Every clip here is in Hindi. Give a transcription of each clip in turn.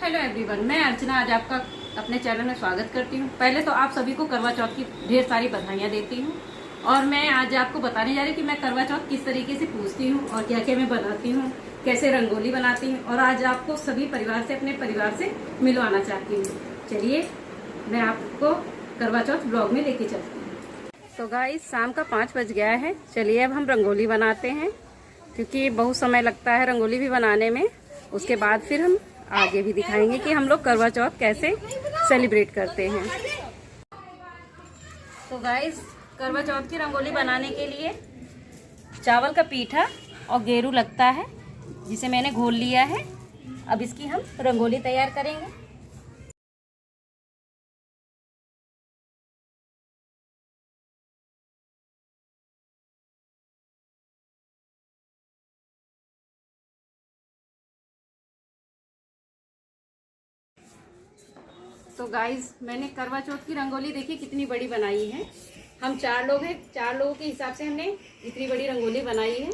हेलो एवरीवन, मैं अर्चना आज आपका अपने चैनल में स्वागत करती हूँ। पहले तो आप सभी को करवा चौथ की ढेर सारी बधाइयाँ देती हूँ। और मैं आज आपको बताने जा रही हूँ कि मैं करवा चौथ किस तरीके से पूजती हूँ और क्या क्या मैं बनाती हूँ, कैसे रंगोली बनाती हूँ। और आज आपको सभी परिवार से, अपने परिवार से मिलवाना चाहती हूँ। चलिए मैं आपको करवा चौथ ब्लॉग में लेके चलती हूँ। तो गाइस, शाम का 5 बज गया है। चलिए अब हम रंगोली बनाते हैं, क्योंकि बहुत समय लगता है रंगोली भी बनाने में। उसके बाद फिर हम आगे भी दिखाएंगे कि हम लोग करवा चौथ कैसे सेलिब्रेट करते हैं। तो गाइस, करवा चौथ की रंगोली बनाने के लिए चावल का पीठा और गेरू लगता है, जिसे मैंने घोल लिया है। अब इसकी हम रंगोली तैयार करेंगे। तो गाइस, मैंने करवा चौथ की रंगोली देखी कितनी बड़ी बनाई है। हम 4 लोग हैं, 4 लोगों के हिसाब से हमने इतनी बड़ी रंगोली बनाई है।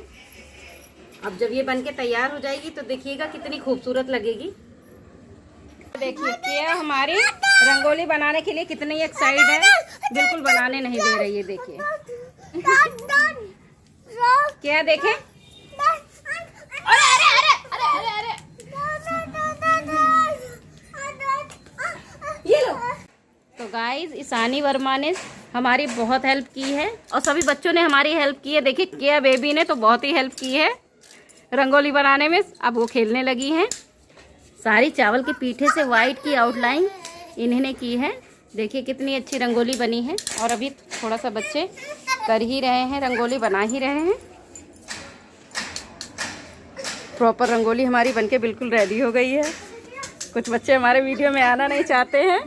अब जब ये बनके तैयार हो जाएगी तो देखिएगा कितनी खूबसूरत लगेगी। देखिए क्या हमारी रंगोली बनाने के लिए कितनी एक्साइटेड है, बिल्कुल बनाने नहीं दे रही है। देखिए क्या देखें, अरे अरे अरे अरे अरे अरे ये लो। तो गाइस, ईशानी वर्मा ने हमारी बहुत हेल्प की है और सभी बच्चों ने हमारी हेल्प की है। देखिए किया बेबी ने तो बहुत ही हेल्प की है रंगोली बनाने में। अब वो खेलने लगी हैं। सारी चावल के पीठे से वाइट की आउटलाइन इन्होंने की है। देखिए कितनी अच्छी रंगोली बनी है। और अभी थोड़ा सा बच्चे कर ही रहे हैं, रंगोली बना ही रहे हैं। प्रॉपर रंगोली हमारी बनके बिल्कुल रेडी हो गई है। कुछ बच्चे हमारे वीडियो में आना नहीं चाहते हैं।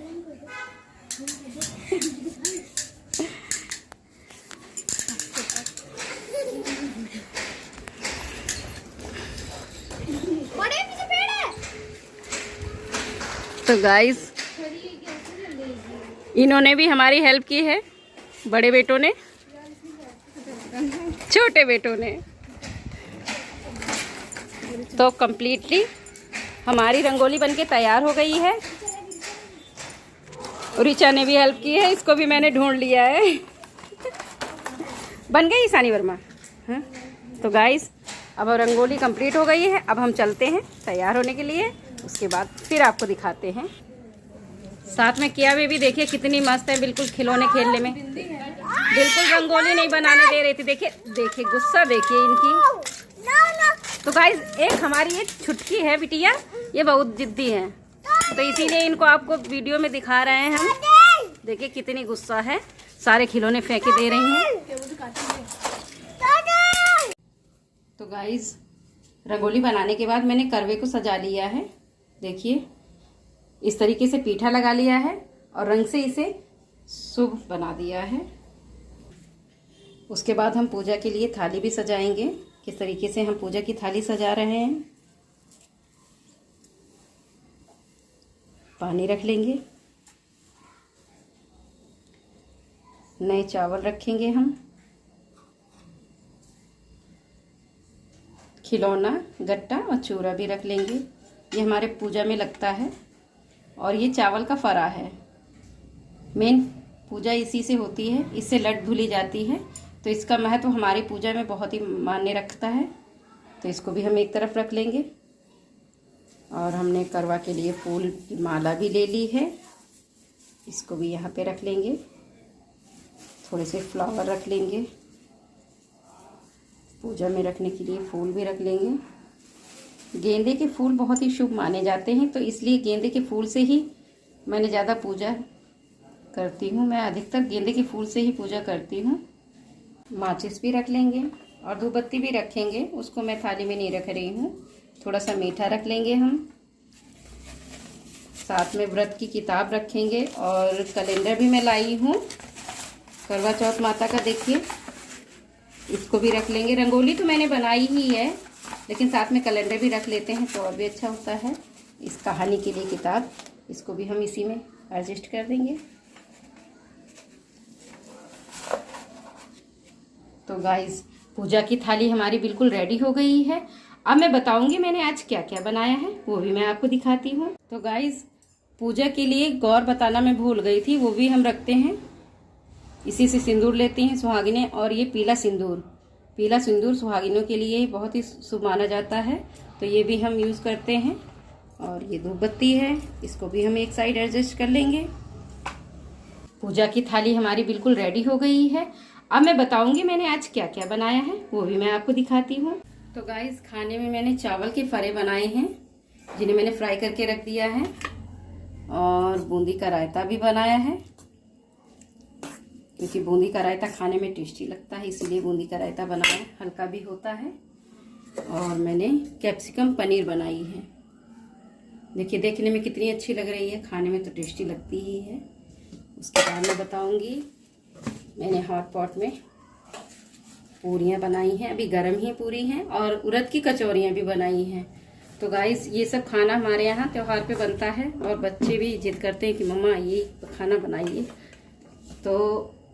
तो गाइस, इन्होंने भी हमारी हेल्प की है, बड़े बेटों ने, छोटे बेटों ने। तो कंप्लीटली हमारी रंगोली बनके तैयार हो गई है। ऋचा ने भी हेल्प की है, इसको भी मैंने ढूंढ लिया है। बन गई ईशानी वर्मा। हाँ, तो गाइस, अब रंगोली कंप्लीट हो गई है। अब हम चलते हैं तैयार होने के लिए। उसके बाद फिर आपको दिखाते हैं। साथ में किया बेबी देखिए कितनी मस्त है, बिल्कुल खिलौने खेलने में। बिल्कुल रंगोली नहीं बनाने दे रही थी। देखिए देखिए गुस्सा देखिए इनकी। तो गाइस, एक हमारी एक छुटकी है बिटिया, ये बहुत जिद्दी है, तो इसीलिए इनको आपको वीडियो में दिखा रहे हैं हम। देखिए कितनी गुस्सा है, सारे खिलौने फेंके दे रही हैं। तो गाइस, रंगोली बनाने के बाद मैंने करवे को सजा लिया है। देखिए इस तरीके से पीठा लगा लिया है और रंग से इसे शुभ बना दिया है। उसके बाद हम पूजा के लिए थाली भी सजाएंगे। किस तरीके से हम पूजा की थाली सजा रहे हैं। पानी रख लेंगे, नए चावल रखेंगे, हम खिलौना, गट्टा और चूरा भी रख लेंगे। ये हमारे पूजा में लगता है। और ये चावल का फरा है। मेन पूजा इसी से होती है, इससे लट धुली जाती है, तो इसका महत्व हमारी पूजा में बहुत ही मायने रखता है। तो इसको भी हम एक तरफ रख लेंगे। और हमने करवा के लिए फूल की माला भी ले ली है, इसको भी यहाँ पे रख लेंगे। थोड़े से फ्लावर रख लेंगे, पूजा में रखने के लिए फूल भी रख लेंगे। गेंदे के फूल बहुत ही शुभ माने जाते हैं, तो इसलिए गेंदे के फूल से ही मैंने ज़्यादा पूजा करती हूँ। मैं अधिकतर गेंदे के फूल से ही पूजा करती हूँ। माचिस भी रख लेंगे और धूपबत्ती भी रखेंगे, उसको मैं थाली में नहीं रख रही हूँ। थोड़ा सा मीठा रख लेंगे हम। साथ में व्रत की किताब रखेंगे और कैलेंडर भी मैं लाई हूँ करवा चौथ माता का। देखिए इसको भी रख लेंगे। रंगोली तो मैंने बनाई ही है, लेकिन साथ में कैलेंडर भी रख लेते हैं तो और भी अच्छा होता है। इस कहानी के लिए किताब, इसको भी हम इसी में एडजस्ट कर देंगे। तो गाइस, पूजा की थाली हमारी बिल्कुल रेडी हो गई है। अब मैं बताऊंगी मैंने आज क्या क्या बनाया है, वो भी मैं आपको दिखाती हूँ। तो गाइस, पूजा के लिए गौर बताना मैं भूल गई थी, वो भी हम रखते हैं। इसी से सिंदूर लेती हैं सुहागिनें, और ये पीला सिंदूर सुहागिनों के लिए बहुत ही शुभ माना जाता है, तो ये भी हम यूज़ करते हैं। और ये धूप बत्ती है, इसको भी हम एक साइड एडजस्ट कर लेंगे। पूजा की थाली हमारी बिल्कुल रेडी हो गई है। अब मैं बताऊंगी मैंने आज क्या क्या बनाया है, वो भी मैं आपको दिखाती हूँ। तो गाइस, खाने में मैंने चावल के फरे बनाए हैं, जिन्हें मैंने फ्राई करके रख दिया है, और बूंदी का रायता भी बनाया है, क्योंकि बूंदी का रायता खाने में टेस्टी लगता है, इसीलिए बूंदी का रायता बनाया, हल्का भी होता है। और मैंने कैप्सिकम पनीर बनाई है। देखिए, देखने में कितनी अच्छी लग रही है, खाने में तो टेस्टी लगती ही है। उसके बाद मैं बताऊंगी मैंने हॉट पॉट में पूरियां बनाई हैं, अभी गरम ही पूरी हैं, और उड़द की कचौरियां भी बनाई हैं। तो गाइस, ये सब खाना हमारे यहाँ त्योहार पे बनता है, और बच्चे भी जिद करते हैं कि मम्मा ये खाना बनाइए। तो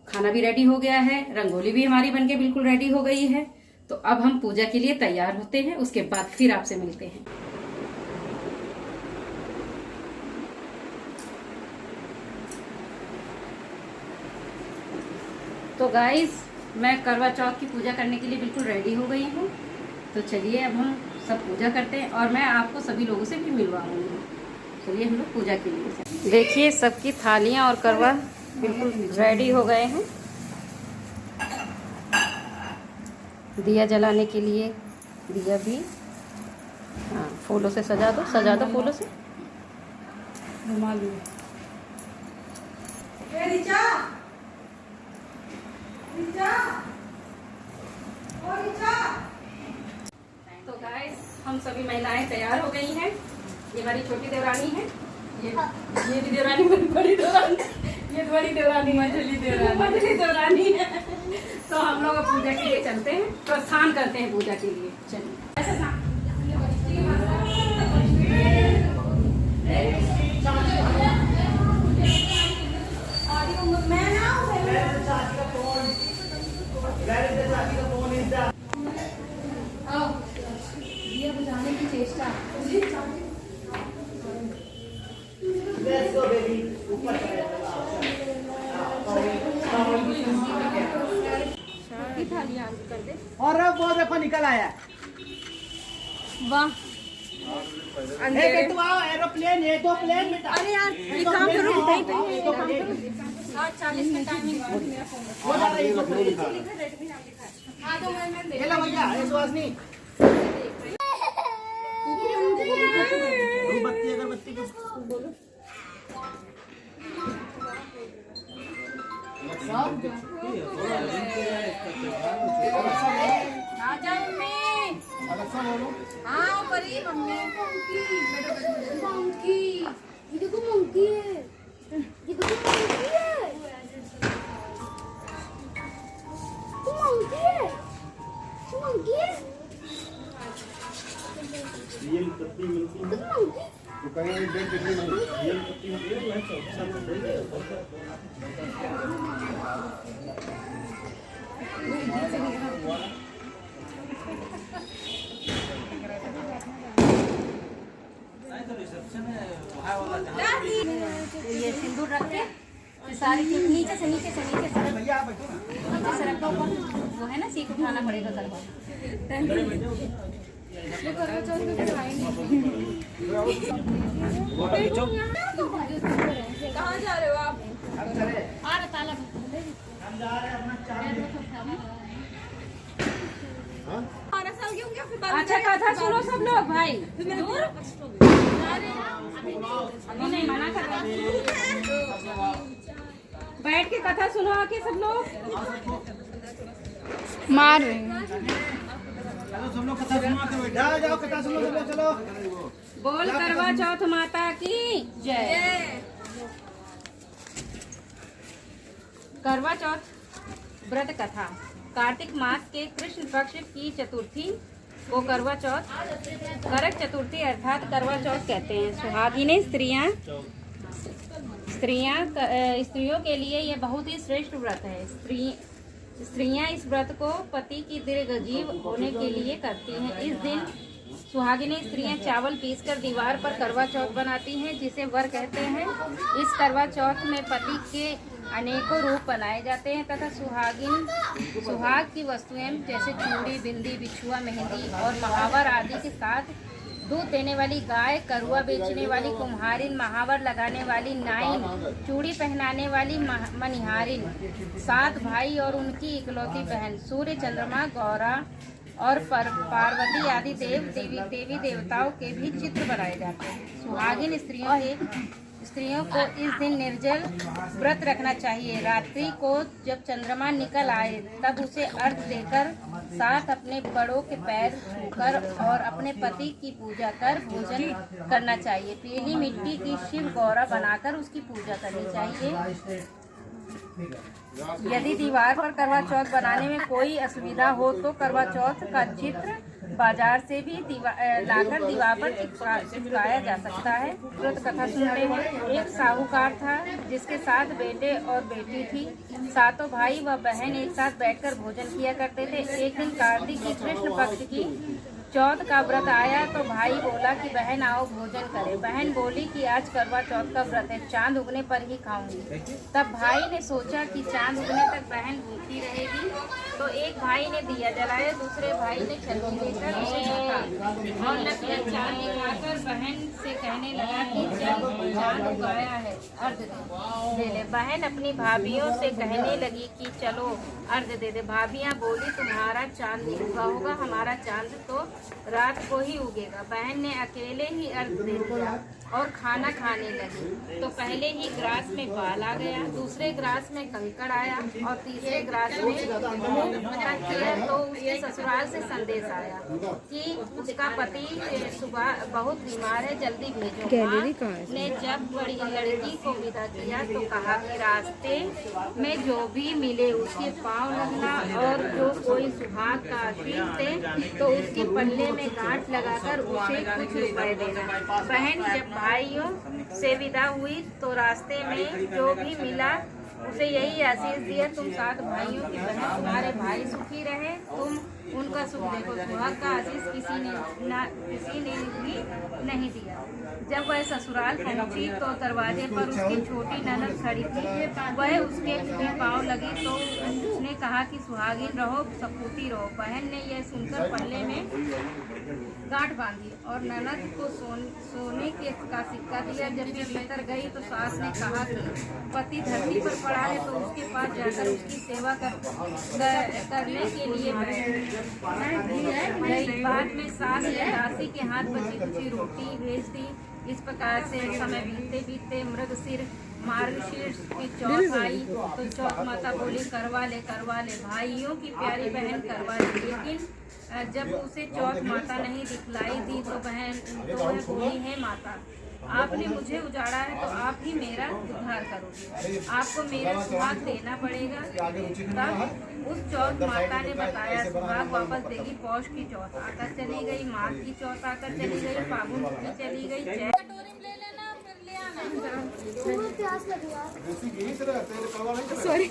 खाना भी रेडी हो गया है, रंगोली भी हमारी बनके बिल्कुल रेडी हो गई है। तो अब हम पूजा के लिए तैयार होते हैं, उसके बाद फिर आपसे मिलते हैं। तो गाइस, मैं करवा चौथ की पूजा करने के लिए बिल्कुल रेडी हो गई हूँ। तो चलिए अब हम सब पूजा करते हैं, और मैं आपको सभी लोगों से भी मिलवाऊंगी। चलिए हम लोग पूजा के लिए। देखिए, सबकी थालियाँ और करवा बिल्कुल रेडी हो गए हैं। दिया जलाने के लिए दिया भी, हाँ, फूलों से सजा दो फूलों से। तो गाइस, हम सभी महिलाएं तैयार हो गई हैं। ये हमारी छोटी देवरानी है, ये भी देवरानी, बड़ी देवरानी, ये बड़ी देवरानी, मझली देवरानी है। तो हम लोग पूजा के लिए चलते हैं, प्रस्थान करते हैं पूजा के लिए। चलिए। दिया बुझाने की चेष्टा। कर दे। और वो देखो निकल आया, वाह। एरोप्लेन है, 2 प्लेन बेटा। अरे यार, ये काम करो, 40 का टाइमिंग हो जा रही है। हाँ, तो मैं ले लो भैया, ये सुहासनी बत्ती, अगरबत्ती बोलो। हाँ, परी मम्मी। मंकी, ये देखो मंकी है, ये देखो मंकी है, तो मंकी है, तो मंकी है, रियल पत्ती मिलती है, तो मंकी तो कहीं डेट कितनी नहीं, रियल पत्ती होती है, मैं सब दे दे। ये सिंदूर रख के सारी नीचे से रखो, वो है ना, सीख उठाना पड़ेगा करवा। कहाँ जा रहे हो आप? हम जा रहे हैं अपना। अच्छा, कथा सुनो सब लोग भाई। अभी नहीं मना कर रहा, बैठ के कथा सुनो आके सब लोग। मार रहे हैं। चलो सब लोग कथा सुनो आके बैठा जाओ, कथा सुनो सब लोग, चलो। बोल करवा चौथ माता की जय। करवा चौथ व्रत कथा। कार्तिक मास के कृष्ण पक्ष की चतुर्थी को करवा चौथ, करक चतुर्थी अर्थात करवा चौथ कहते हैं। सुहागिनें स्त्रियों के लिए यह बहुत ही श्रेष्ठ व्रत है। स्त्रियां इस व्रत को पति की दीर्घजीव होने के लिए करती हैं। सुहागिनी स्त्रियां चावल पीसकर दीवार पर करवा चौथ बनाती हैं, जिसे वर कहते हैं। इस करवा चौथ में पति के अनेकों रूप बनाए जाते हैं तथा सुहाग की वस्तुएं जैसे चूड़ी, बिंदी, बिछुआ, मेहंदी और महावर आदि के साथ दूध देने वाली गाय, करुआ बेचने वाली कुम्हारिन, महावर लगाने वाली नाइन, चूड़ी पहनाने वाली मनिहारिन, 7 भाई और उनकी इकलौती बहन, सूर्य, चंद्रमा, गौरा और पार्वती आदि देवी देवताओं के भी चित्र बनाए जाते हैं। सुहागिन स्त्रियों को इस दिन निर्जल व्रत रखना चाहिए। रात्रि को जब चंद्रमा निकल आए तब उसे अर्घ देकर साथ अपने बड़ों के पैर छूकर और अपने पति की पूजा कर भोजन करना चाहिए। पीली मिट्टी की शिव गौरा बनाकर उसकी पूजा करनी चाहिए। यदि दीवार पर करवा चौथ बनाने में कोई असुविधा हो तो करवा चौथ का चित्र बाजार से भी लाकर दीवार पर चिपकाया जा सकता है। व्रत कथा सुनते हैं। एक साहूकार था जिसके 7 बेटे और बेटी थी। 7 भाई व बहन एक साथ बैठकर भोजन किया करते थे। एक दिन कार्तिक की कृष्ण पक्ष की चौथ का व्रत आया तो भाई बोला कि बहन आओ भोजन करें। बहन बोली कि आज करवा चौथ का व्रत है, चांद उगने पर ही खाऊंगी। तब भाई ने सोचा कि चांद उगने तक बहन भूखी रहेगी, तो एक भाई ने दिया जलाया, दूसरे भाई ने छलनी लेकर उसे ढका और लकड़ी चांद दिखाकर बहन से कहने लगा कि चल चांद उगाया है, अर्घ दे ले। बहन अपनी भाभीियों से कहने लगी कि चलो अर्घ दे दे। भाभियाँ बोली तुम्हारा चांद नहीं उगा होगा, हमारा चांद तो रात को ही उगेगा। बहन ने अकेले ही अर्घ दे दिया और खाना खाने लगी तो पहले ही ग्रास में बाल आ गया, दूसरे ग्रास में कंकड़ आया और तीसरे ग्रास में किया तो उसके ससुराल से संदेश आया कि उसका पति सुबह बहुत बीमार है, जल्दी भेजो। माँ ने जब बड़ी लड़की को विदा किया तो कहा कि रास्ते में जो भी मिले उसके पाँव लगना और जो कोई सुहाग का आशीष दे तो उसके पल्ले में गांठ लगाकर उसे कुछ रुपए देना। बहन जब भाइयों से विदा हुई तो रास्ते में जो भी मिला उसे यही आशीष दिया, तुम 7 भाइयों की बहन, तुम्हारे भाई सुखी रहे, तुम उनका सुख देखो। सुहाग का आशीष किसी ने भी नहीं दिया। जब वह ससुराल पहुंची तो दरवाजे पर उसकी छोटी ननद खड़ी थी। वह उसके भी पाँव लगी तो उसने कहा कि सुहागिन रहो, सपूती रहो। बहन ने यह सुनकर पल्ले में गांठ बांधी और ननद को सोने का सिक्का दिया। जब वे भीतर गई तो सास ने कहा कि पति धरती पर पड़ा है तो उसके पास जाकर उसकी सेवा करने के लिए बाद में सास ने दासी के हाथ बची कुची रोटी भेज दी। इस प्रकार से समय बीतते बीतते मृगशीर मार्गशीर्ष की चौथ आई तो चौथ माता बोली करवा ले भाइयों की प्यारी बहन करवा ले। लेकिन जब उसे चौथ माता नहीं दिखलाई दी तो वह बोली है माता, आपने मुझे उजाड़ा है तो आप ही मेरा उद्धार करोगे, आपको मेरा सुहाग देना पड़ेगा। तब उस चौथ माता ने बताया सुहाग वापस देगी। पौष की चौथ आकर चली गई, माघ की चौथ आकर चली गई, फागुन की चली गई। सॉरी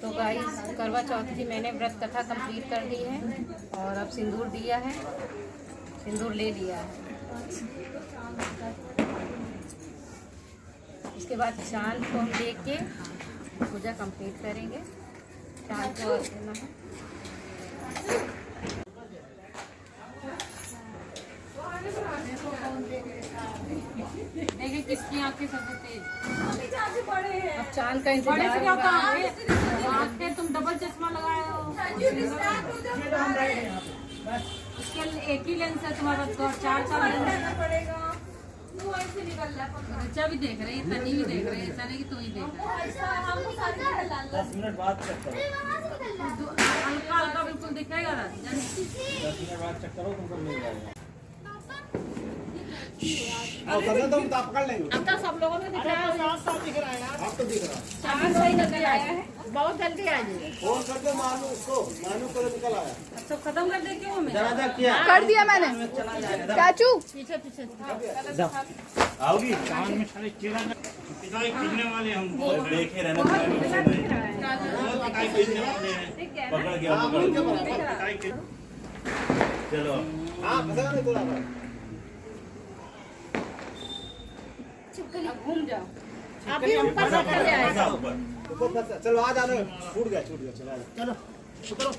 तो गाइस करवा चौथ की मैंने व्रत कथा कंप्लीट कर दी है और अब सिंदूर दिया है, सिंदूर ले लिया है। इसके बाद चांद को हम देख के पूजा कंप्लीट करेंगे। चांद को देना है। देखिए किसकी आंखें सबसे तेज। अब चांद का इंतजार होगा। आंखें तुम डबल चश्मा लगाए हो। इसके एक ही लेंस है तुम्हारा तो 4 लेंस पड़ेगा। बच्चा भी देख रहे हैं, तनी भी देख रहे हैं, ऐसा नहीं कि तू ही देख रहा है। 10 मिनट बाद चेक करो, हल्का हल्का बिल्कुल दिखेगा ना। 10 मिनट बाद चेक करो, तुमको मिल जाएगा। करना तो आप पकड़ लेंगे। अब तो सब लोगों ने दिखाया, साफ दिख रहा है यार। आप तो दिख रहा है। चार सही निकल आया है, बहुत जल्दी आ जाएगी। फोन कर दो मानू उसको, मानू को निकल आया। सब खत्म कर दे क्यों हमें? ज्यादा किया कर दिया मैंने। चाचू पीछे पीछे आओगी कान में सारे चेहरा पिटाई खींचने वाले हम देखे रहना पिटाई खींचने वाले हैं, पकड़ गया पिटाई चलो हाँ फंसा नहीं थोड़ा सा। अब घूम जाओ। अभी ऊपर से कर जाएगा। ऊपर फंसा, चलो आ जाना, छूट गया चलो चलो पकड़ो।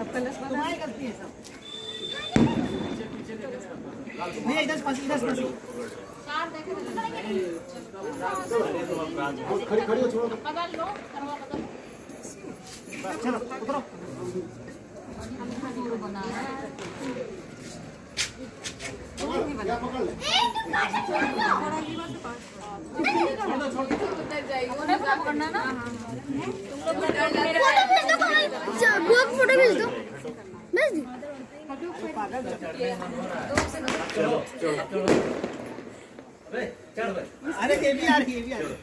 अब कलश तुम्हारी गलती है सब। भैया इधर फंसी खड़ी खड़ी हो, छोड़ो चलो उतरो। पकड़ ले। पकड़ना ना। बुआ को फोटो भेज दो। भेज दी। अरे ये भी आ रही है, ये भी आ रही है।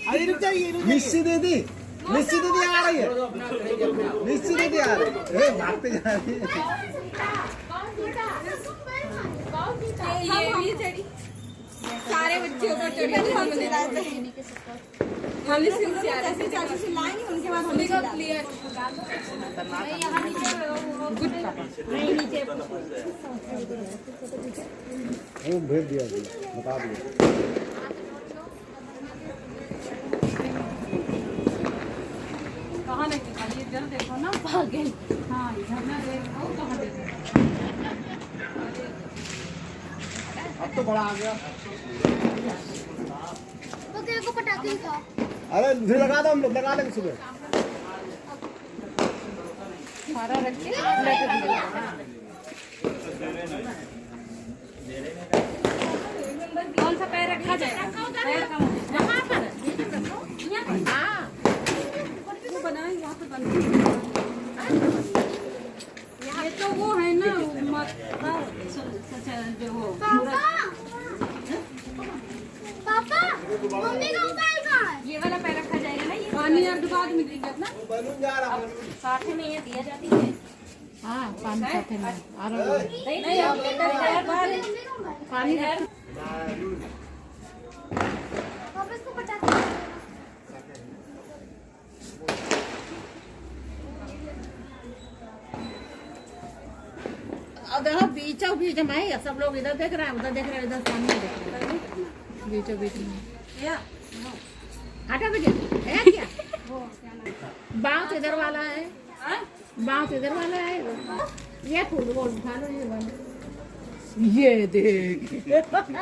अरे रुक जाइए मिस्सी दीदी, मिस्सी दीदी आ रही है, मिस्सी दीदी आ रही है। भागते जा रही है। ये भी चढ़ी। सारे बच्चे ऊपर चढ़े थे, हम लाए थे। हम इस से आ रहे थे, चाचू से लाएंगे उनके बाद हम सब क्लियर। नहीं नीचे वो भेज दिया जी, बता दिया। कहाँ लेके खाली इधर देखो ना, पागल। हाँ इधर ना देखो, कहाँ देखो। अब तो बड़ा आ गया। तो तेरे को पटाखे खा। अरे फिर लगा दो, हम लोग लगा लेंगे सुबह। सारा रख के कौन सा पैर रखा जाए? पैर कहाँ वहाँ पर हाँ वो बनाए वहाँ पे बना। ये तो वो है ना जो वो पापा मम्मी का मोबाइल कहाँ है? ये वाला पैर रखा जाएगा ना। ये पानी आप डुबा के मिलेंगे अपना बैलून जा रहा है। साथ में ये दिया जाती है। हाँ पानी साथ में आ रहा है। नहीं आप पानी पापा इसको पटाखे। अब देखो बीचों बीच में है, सब लोग इधर देख रहे हैं, उधर देख रहे हैं, इधर सामने देख रहे हैं, बीचों बीच में। हटा बजे है क्या? बाँव तो इधर वाला है, बाँव तो इधर वाला है। ये फुटबॉल उठा लो, ये वाला। ये देख पापा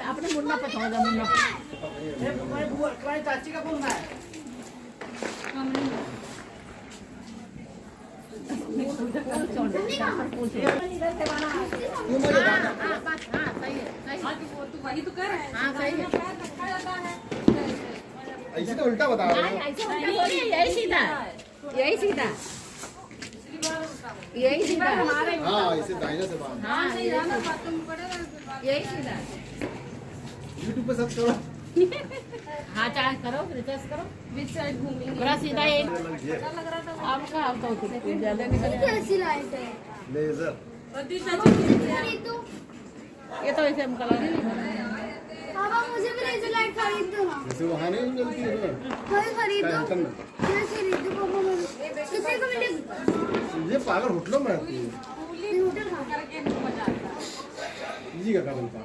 अपने मुन्ना पे छोड़ दो, मुन्ना पे। तुम्हारी चाची का फोन है। वही तो कर। हाँ सही है। ऐसे तो उल्टा बता रहे हो। यही सीधा, यही सीधा, यही सीधा। हाँ ऐसे दाहिने से बाहर। हाँ यही सीधा। यूट्यूब पे सर्च करो। हाँ चाहे करो, रिसर्च करो, बीच साइड घूमेंगे पूरा सीधा। एक आपका आपका ज्यादा निकल। कैसी लाइट है? लेजर। खरीदो। ये तो ऐसे हम कलर पापा मुझे भी लेजर लाइट खरीद दो ना। जैसे वहाँ नहीं मिलती है ना। वही खरीद दो। कैंटन में। मैं खरीद दो पापा मुझे। कितने को मिलेगी? ये पागल होटलों में रहती है। होटल कहाँ? इसी का काम था।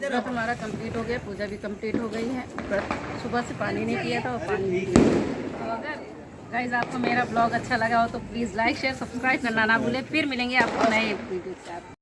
व्रत हमारा कंप्लीट हो गया, पूजा भी कंप्लीट हो गई है। व्रत सुबह से पानी नहीं पिया था और पानी नहीं पिया। तो अगर गाइस आपको मेरा ब्लॉग अच्छा लगा हो तो प्लीज़ लाइक शेयर सब्सक्राइब करना ना भूलें। फिर मिलेंगे आपको नए वीडियो के साथ।